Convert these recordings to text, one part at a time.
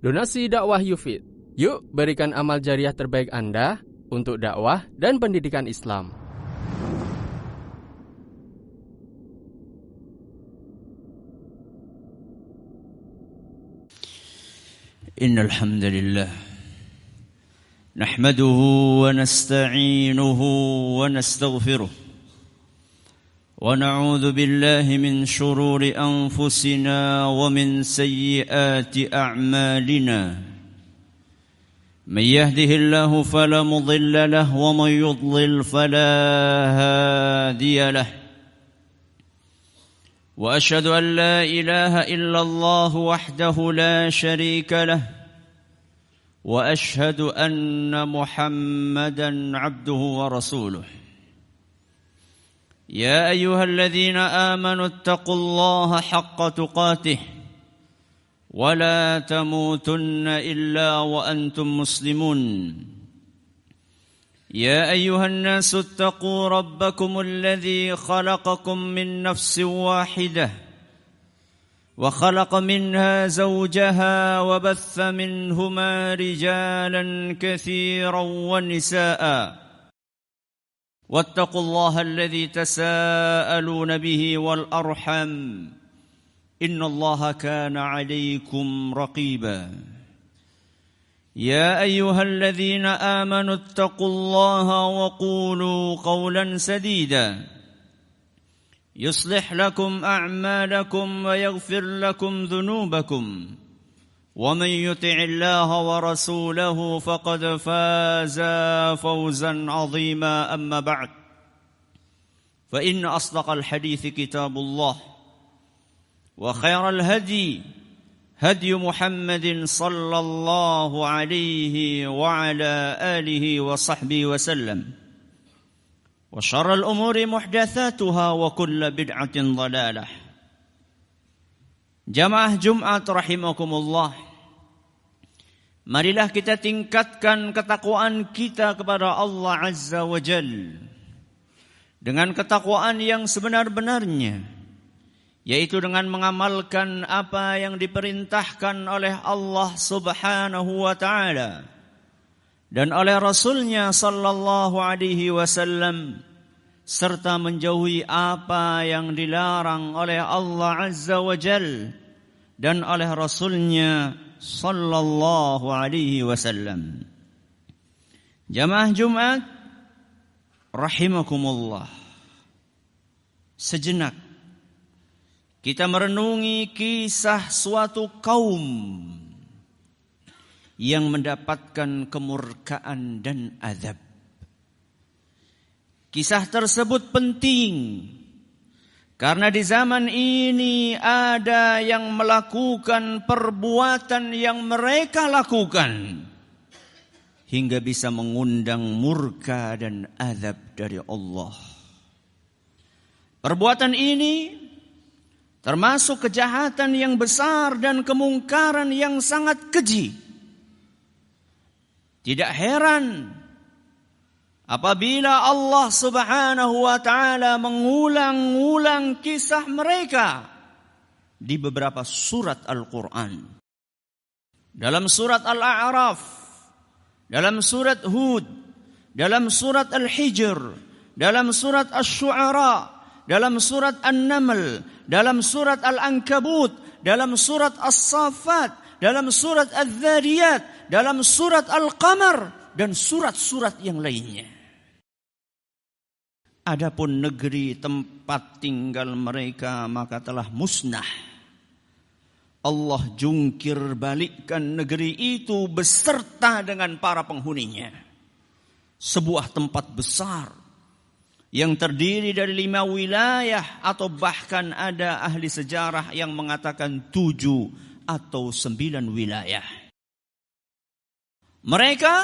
Donasi dakwah Yufid. Yuk berikan amal jariah terbaik Anda untuk dakwah dan pendidikan Islam. Innal hamdalillah nahmaduhu wa nasta'inuhu wa nastaghfiruh wa na'udzu billahi min shururi anfusina wa min sayyiati a'malina man yahdihillahu fala mudilla lahu wa man yudlil fala hadiya lahu وأشهد أن لا إله إلا الله وحده لا شريك له وأشهد أن محمدا عبده ورسوله يا أيها الذين آمنوا اتقوا الله حق تقاته ولا تموتن إلا وأنتم مسلمون يا أيها الناس اتقوا ربكم الذي خلقكم من نفس واحدة وخلق منها زوجها وبث منهما رجالا كثيرا ونساء واتقوا الله الذي تساءلون به والأرحم إن الله كان عليكم رقيبا يا أيها الذين آمنوا اتقوا الله وقولوا قولا سديدا يصلح لكم أعمالكم ويغفر لكم ذنوبكم ومن يطع الله ورسوله فقد فاز فوزا عظيما أما بعد فإن أصدق الحديث كتاب الله وخير الهدي هدي محمد صلى الله عليه وعلى آله وصحبه وسلم وشر الأمور محدثاتها وكل بدعة ضلالة. Jamaah Jumat rahimakumullah, marilah kita tingkatkan ketakwaan kita kepada Allah Azza wa Jal dengan ketakwaan yang sebenar-benarnya, yaitu dengan mengamalkan apa yang diperintahkan oleh Allah Subhanahu wa Ta'ala dan oleh Rasulnya sallallahu alaihi wasallam, serta menjauhi apa yang dilarang oleh Allah Azza wa Jal dan oleh Rasulnya sallallahu alaihi wasallam. Jamaah Jumat rahimakumullah, sejenak kita merenungi kisah suatu kaum yang mendapatkan kemurkaan dan azab. Kisah tersebut penting karena di zaman ini ada yang melakukan perbuatan yang mereka lakukan hingga bisa mengundang murka dan azab dari Allah. Perbuatan ini termasuk kejahatan yang besar dan kemungkaran yang sangat keji. Tidak heran apabila Allah Subhanahu wa Ta'ala mengulang-ulang kisah mereka di beberapa surat Al-Quran. Dalam surat Al-A'raf, dalam surat Hud, dalam surat Al-Hijr, dalam surat Asy-Syu'ara, dalam surat An-Naml, dalam surat Al-Ankabut, dalam surat As-Saffat, dalam surat Adz-Dzariyat, dalam surat Al-Qamar, dan surat-surat yang lainnya. Adapun negeri tempat tinggal mereka maka telah musnah. Allah jungkir balikkan negeri itu beserta dengan para penghuninya. Sebuah tempat besar yang terdiri dari 5 wilayah, atau bahkan ada ahli sejarah yang mengatakan 7 atau 9 wilayah. Mereka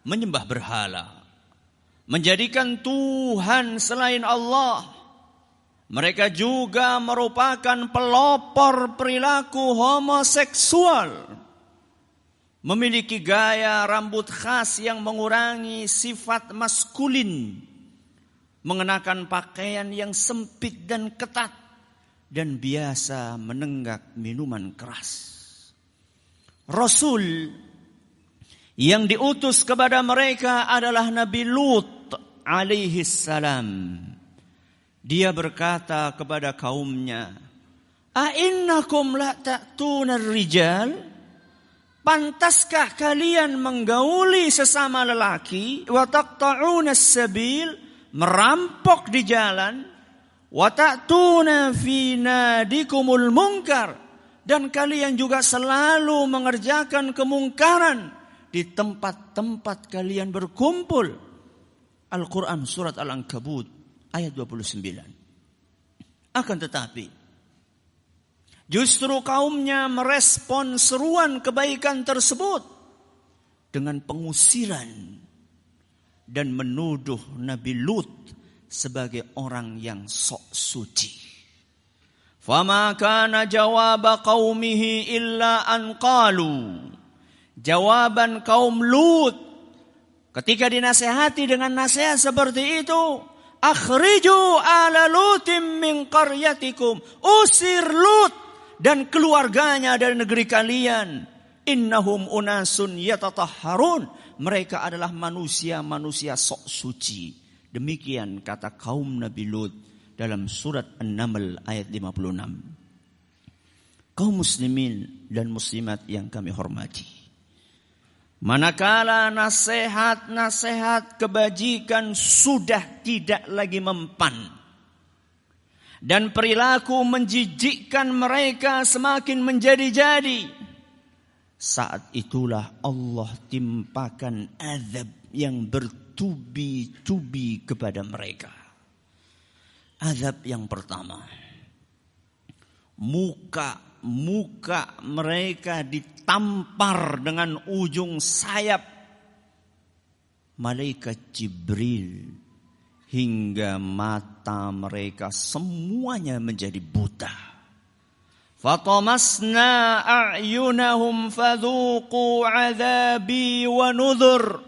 menyembah berhala, menjadikan Tuhan selain Allah. Mereka juga merupakan pelopor perilaku homoseksual, memiliki gaya rambut khas yang mengurangi sifat maskulin, mengenakan pakaian yang sempit dan ketat, dan biasa menenggak minuman keras. Rasul yang diutus kepada mereka adalah Nabi Lut alaihi salam. Dia berkata kepada kaumnya, "A'innakum la ta'tuna ar-rijal?" Pantaskah kalian menggauli sesama lelaki, wa taqta'una as-sabil, merampok di jalan, wa ta'tuna fi nadikumul munkar, dan kalian juga selalu mengerjakan kemungkaran di tempat-tempat kalian berkumpul. Al-Quran surat Al-Ankabut ayat 29. Akan tetapi justru kaumnya merespon seruan kebaikan tersebut dengan pengusiran dan menuduh Nabi Lut sebagai orang yang sok suci. Fama kana jawab qaumihi illa an qalu. Jawaban kaum Lut ketika dinasehati dengan nasihat seperti itu, akhriju ala Lutim min qaryatikum. Usir Lut dan keluarganya dari negeri kalian. Innahum unasun yatatahharun. Mereka adalah manusia-manusia sok suci. Demikian kata kaum Nabi Lut dalam surat An-Naml ayat 56. Kaum muslimin dan muslimat yang kami hormati, manakala nasihat-nasihat kebajikan sudah tidak lagi mempan dan perilaku menjijikkan mereka semakin menjadi-jadi, saat itulah Allah timpakan azab yang bertubi-tubi kepada mereka. Azab yang pertama, muka mereka ditampar dengan ujung sayap malaikat Jibril hingga mata mereka semuanya menjadi buta. Fatamasna a'yunahum fadhuqu 'adzabi wa nudhur.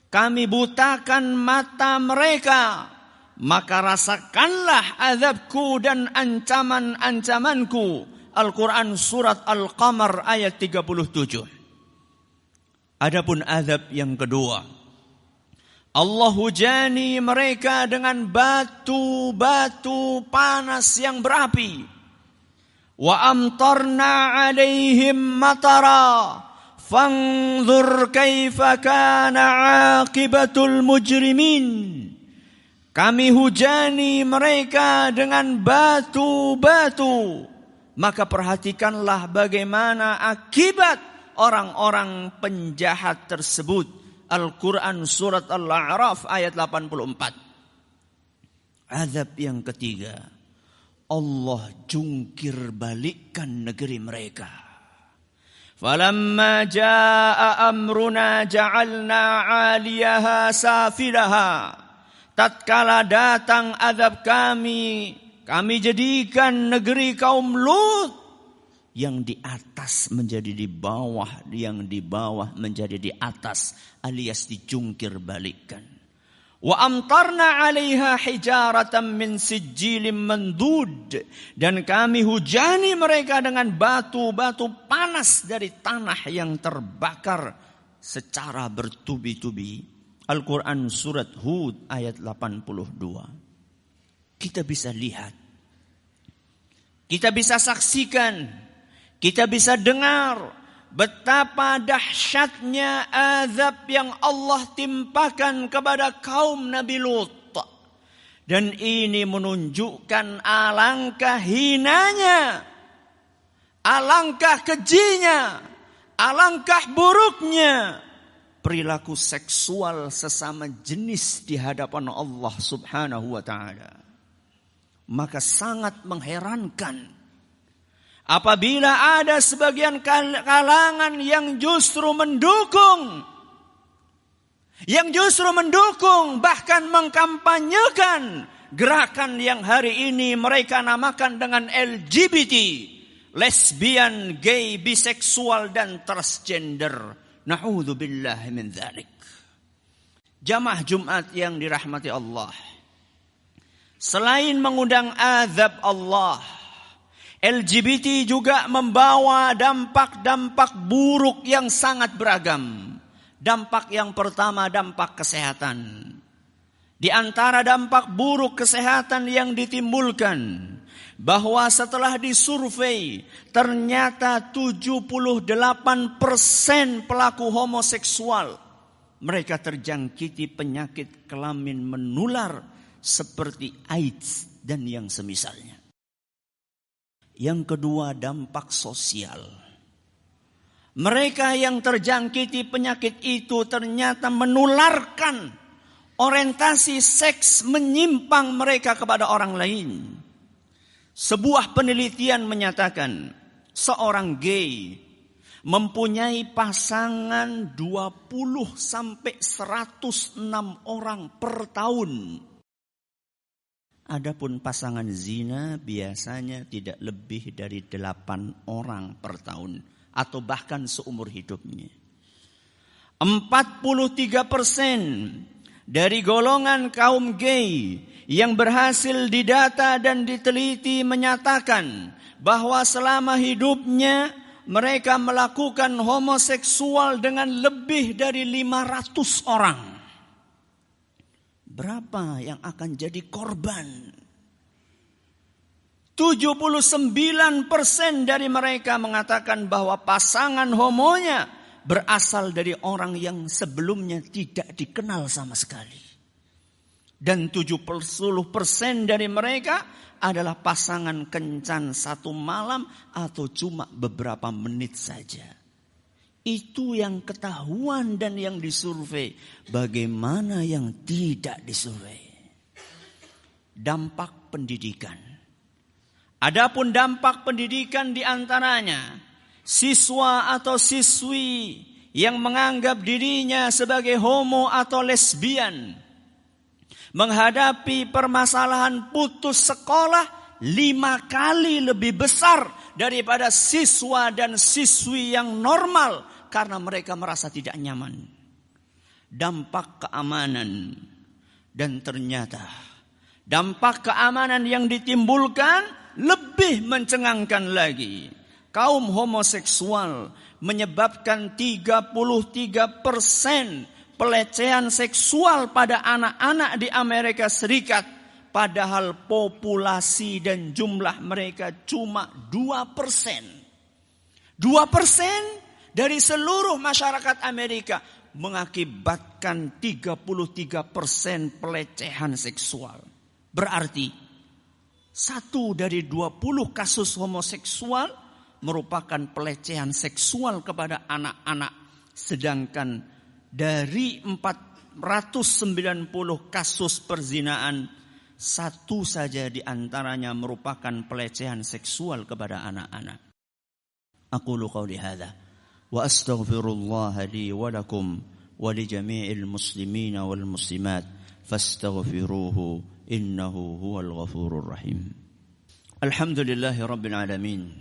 Kami butakan mata mereka, maka rasakanlah azabku dan ancaman-ancamanku. Al-Quran surat Al-Qamar ayat 37. Adapun azab yang kedua, Allah hujani mereka dengan batu-batu panas yang berapi. Wa amtarna alaihim matara. Fanzur kaifa kana aqibatul mujrimin. Kami hujani mereka dengan batu-batu. Maka perhatikanlah bagaimana akibat orang-orang penjahat tersebut. Al-Quran surat Al-A'raf ayat 84. Azab yang ketiga, Allah jungkir balikkan negeri mereka. Falamma jaa amruna ja'alna 'aliyaha safilaha. Tatkala datang azab kami jadikan negeri kaum Lut yang di atas menjadi di bawah, yang di bawah menjadi di atas, alias dijungkir balikkan. Wa amtarna 'alaiha hijaratan min sijilin mandud, dan kami hujani mereka dengan batu-batu panas dari tanah yang terbakar secara bertubi-tubi. Al-Quran surat Hud ayat 82. Kita bisa lihat, kita bisa saksikan, kita bisa dengar betapa dahsyatnya azab yang Allah timpakan kepada kaum Nabi Lut. Dan ini menunjukkan alangkah hinanya, alangkah kejinya, alangkah buruknya perilaku seksual sesama jenis di hadapan Allah Subhanahu wa ta'ala. Maka sangat mengherankan apabila ada sebagian kalangan yang justru mendukung, bahkan mengkampanyekan gerakan yang hari ini mereka namakan dengan LGBT, lesbian, gay, biseksual, dan transgender. Na'udzubillahi min dzalik. Jamaah Jumat yang dirahmati Allah, selain mengundang azab Allah, LGBT juga membawa dampak-dampak buruk yang sangat beragam. Dampak yang pertama, dampak kesehatan. Di antara dampak buruk kesehatan yang ditimbulkan, bahwa setelah disurvei, ternyata 78% pelaku homoseksual, mereka terjangkiti penyakit kelamin menular seperti AIDS dan yang semisalnya. Yang kedua, dampak sosial. Mereka yang terjangkiti penyakit itu ternyata menularkan orientasi seks menyimpang mereka kepada orang lain. Sebuah penelitian menyatakan seorang gay mempunyai pasangan 20 sampai 106 orang per tahun. Adapun pasangan zina biasanya tidak lebih dari 8 orang per tahun atau bahkan seumur hidupnya. 43% dari golongan kaum gay yang berhasil didata dan diteliti menyatakan bahwa selama hidupnya mereka melakukan homoseksual dengan lebih dari 500 orang. Berapa yang akan jadi korban? 79% dari mereka mengatakan bahwa pasangan homonya berasal dari orang yang sebelumnya tidak dikenal sama sekali. Dan 70% dari mereka adalah pasangan kencan satu malam atau cuma beberapa menit saja. Itu yang ketahuan dan yang disurvei. Bagaimana yang tidak disurvei? Dampak pendidikan. Adapun dampak pendidikan diantaranya siswa atau siswi yang menganggap dirinya sebagai homo atau lesbian menghadapi permasalahan putus sekolah 5 kali lebih besar daripada siswa dan siswi yang normal karena mereka merasa tidak nyaman. Dampak keamanan, dan ternyata dampak keamanan yang ditimbulkan lebih mencengangkan lagi. Kaum homoseksual menyebabkan 33% pelecehan seksual pada anak-anak di Amerika Serikat, padahal populasi dan jumlah mereka cuma 2%. 2% dari seluruh masyarakat Amerika mengakibatkan 33% pelecehan seksual. Berarti 1 dari 20 kasus homoseksual merupakan pelecehan seksual kepada anak-anak, sedangkan dari 490 kasus perzinaan, 1 saja di antaranya merupakan pelecehan seksual kepada anak-anak. Aqulu qawli hadza wa astaghfirullah li wa lakum wa li jami'il muslimin wal muslimat fastaghfiruhu innahu huwal ghafurur rahim. Alhamdulillahi rabbil alamin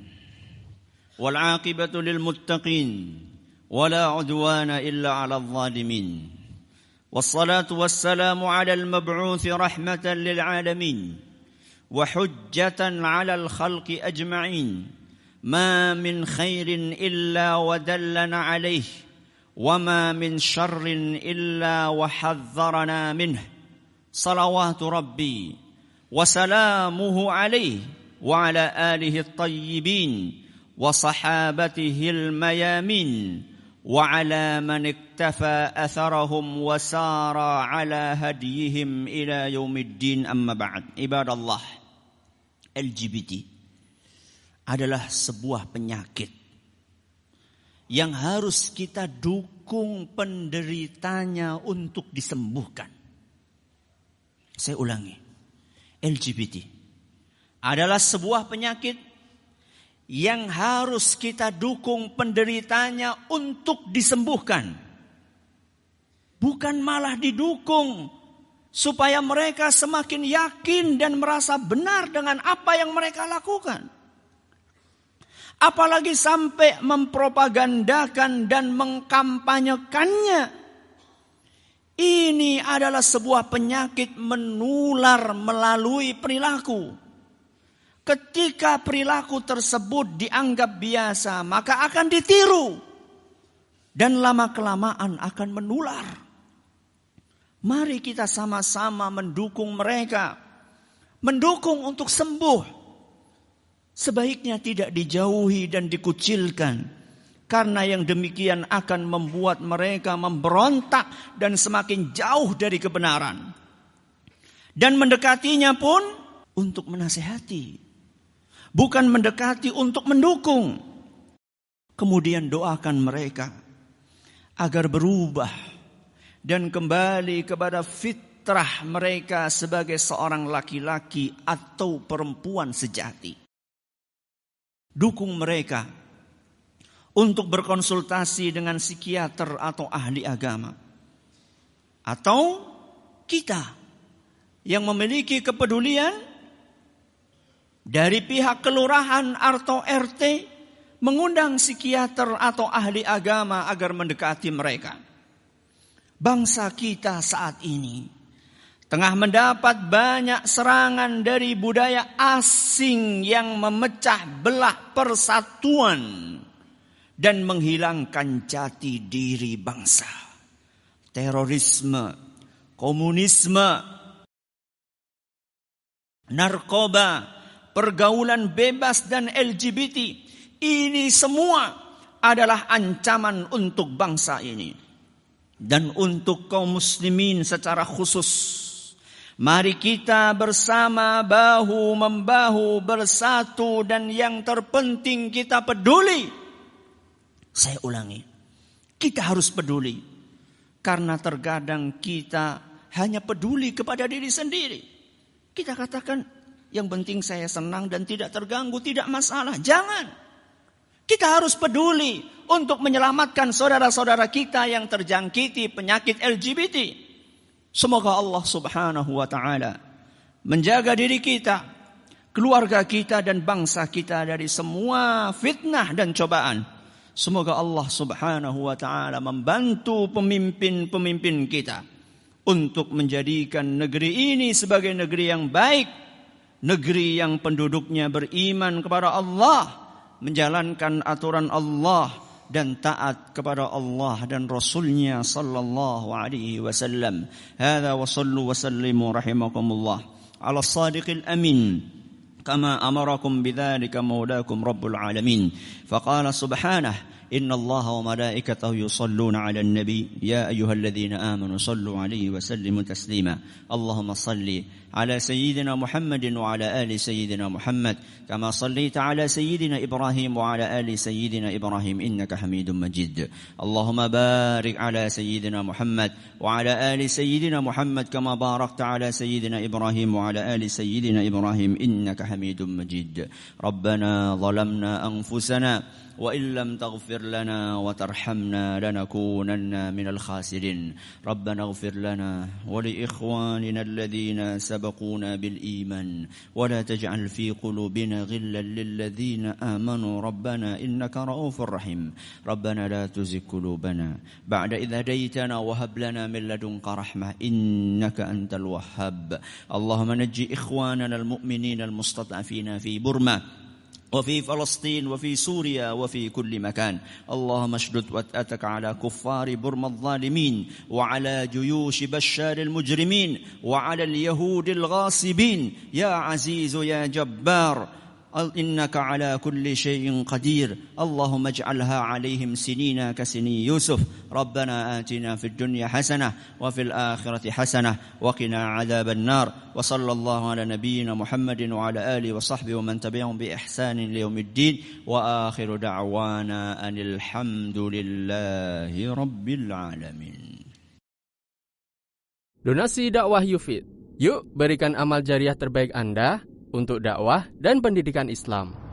wal 'aqibatu lil muttaqin ولا عدوان إلا على الظالمين والصلاة والسلام على المبعوث رحمة للعالمين وحجة على الخلق أجمعين ما من خير إلا ودلنا عليه وما من شر إلا وحذرنا منه صلوات ربي وسلامه عليه وعلى آله الطيبين وصحابته الميامين وعلى من اكتفى أثرهم وسار على هديهم إلى يوم الدين أما بعد عباد الله. LGBT adalah sebuah penyakit yang harus kita dukung penderitanya untuk disembuhkan. Saya ulangi, LGBT adalah sebuah penyakit yang harus kita dukung penderitanya untuk disembuhkan. Bukan malah didukung supaya mereka semakin yakin dan merasa benar dengan apa yang mereka lakukan. Apalagi sampai mempropagandakan dan mengkampanyekannya. Ini adalah sebuah penyakit menular melalui perilaku. Ketika perilaku tersebut dianggap biasa, maka akan ditiru. Dan lama-kelamaan akan menular. Mari kita sama-sama mendukung mereka. Mendukung untuk sembuh. Sebaiknya tidak dijauhi dan dikucilkan. Karena yang demikian akan membuat mereka memberontak dan semakin jauh dari kebenaran. Dan mendekatinya pun untuk menasihati. Bukan mendekati untuk mendukung. Kemudian doakan mereka agar berubah dan kembali kepada fitrah mereka sebagai seorang laki-laki atau perempuan sejati. Dukung mereka untuk berkonsultasi dengan psikiater atau ahli agama. Atau kita yang memiliki kepedulian dari pihak kelurahan atau RT mengundang psikiater atau ahli agama agar mendekati mereka. Bangsa kita saat ini tengah mendapat banyak serangan dari budaya asing yang memecah belah persatuan dan menghilangkan jati diri bangsa. Terorisme, komunisme, narkoba, pergaulan bebas dan LGBT. Ini semua adalah ancaman untuk bangsa ini. Dan untuk kaum muslimin secara khusus. Mari kita bersama bahu-membahu bersatu dan yang terpenting kita peduli. Saya ulangi. Kita harus peduli. Karena terkadang kita hanya peduli kepada diri sendiri. Kita katakan, yang penting saya senang dan tidak terganggu, tidak masalah. Jangan. Kita harus peduli untuk menyelamatkan saudara-saudara kita yang terjangkiti penyakit LGBT. Semoga Allah Subhanahu wa ta'ala menjaga diri kita, keluarga kita dan bangsa kita dari semua fitnah dan cobaan. Semoga Allah Subhanahu wa ta'ala membantu pemimpin-pemimpin kita untuk menjadikan negeri ini sebagai negeri yang baik, negeri yang penduduknya beriman kepada Allah, menjalankan aturan Allah dan taat kepada Allah dan Rasulnya sallallahu alaihi wasallam. Hadza wa sallu wa sallimu rahimakumullah ala as-sadiqil amin kama amarakum bidzalika maulakum rabbul alamin. Faqala subhanahu إن الله وملائكته يصلون على النبي يا أيها الذين آمنوا صلوا عليه وسلموا تسليما اللهم صل على سيدنا محمد وعلى آل سيدنا محمد كما صليت على سيدنا إبراهيم وعلى آل سيدنا إبراهيم إنك حميد مجيد اللهم بارك على سيدنا محمد وعلى آل سيدنا محمد كما باركت على سيدنا إبراهيم وعلى آل سيدنا إبراهيم إنك حميد مجيد ربنا ظلمنا أنفسنا وإن لم تغفر لنا وترحمنا لنكونن من الخاسرين ربنا اغفر لنا ولإخواننا الذين سبقونا بالإيمان ولا تجعل في قلوبنا غلا للذين آمنوا ربنا إنك رؤوف رحيم ربنا لا تزغ قلوبنا بعد إذ هديتنا وهب لنا من لدنك رحمة إنك أنت الوهاب اللهم نجي إخواننا المؤمنين المستضعفين في برما وفي فلسطين وفي سوريا وفي كل مكان اللهم اشدد وطأتك على كفار برما الظالمين وعلى جيوش بشار المجرمين وعلى اليهود الغاصبين يا عزيز يا جبار إنك على كل شيء قدير اللهم اجعلها عليهم سنين كسني يوسف ربنا آتنا في الدنيا حسنة وفي الآخرة حسنة وقنا عذاب النار وصلى الله على نبينا محمد وعلى آله وصحبه ومن تبعهم بإحسان ليوم الدين وآخر دعوانا أن الحمد لله رب العالمين. Donasi dakwah Yufid. Yuk berikan amal jariah terbaik Anda untuk dakwah dan pendidikan Islam.